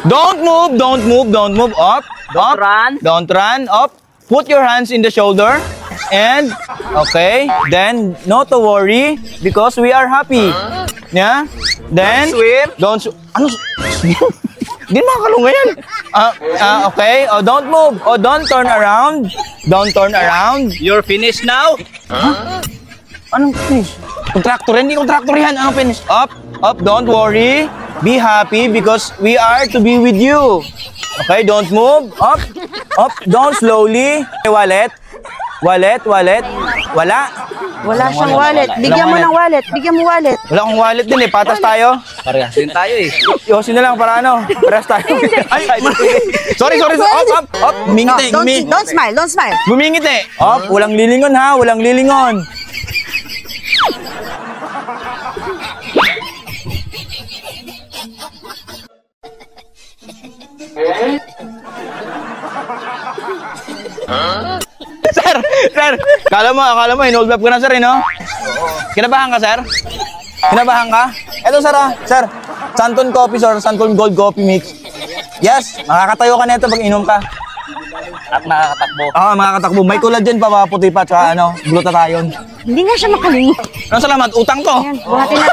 Don't move, don't move, don't move. Up, up. Don't run. Up. Put your hands in the shoulder. And, okay. Then, not to worry because we are happy. Yeah? Then, Swim. Don't swim. Ano? Hindi makakalunga yan. Okay. Oh, don't move. Oh, don't turn around. Don't turn around. You're finished now? Anong finish? Contractor yan. Hindi contractor yan. Anong finish? Up. Up. Don't worry. Be happy because we are to be with you. Okay, don't move. Up. Up. Down slowly. Wallet. Wallet. Wallet. Wala. Wala siyang wallet. Bigyan mo ng wallet. Bigyan mo wallet. Wala akong wallet din eh. Patas tayo. Parehas din tayo eh. Yosin na lang para ano. Paras tayo. Ay, sorry. Up. Mingiti. Don't smile. Don't smile. Bumingiti. Up. Walang lilingon ha. Walang lilingon. Sir, akala mo, in-hold up ka na, sir, eh, no? Kinabahan ka, sir? Kinabahan ka? Eto, sir, Santon Coffee, sir, Santon Gold Coffee Mix. Yes, makakatayo ka na ito pag inom ka. At makakatakbo. Oo, makakatakbo. May collagen pa, puti pa, tsaka glutathione. Hindi nga siya makalingo. Salamat, utang to. Ayan, buhatin na.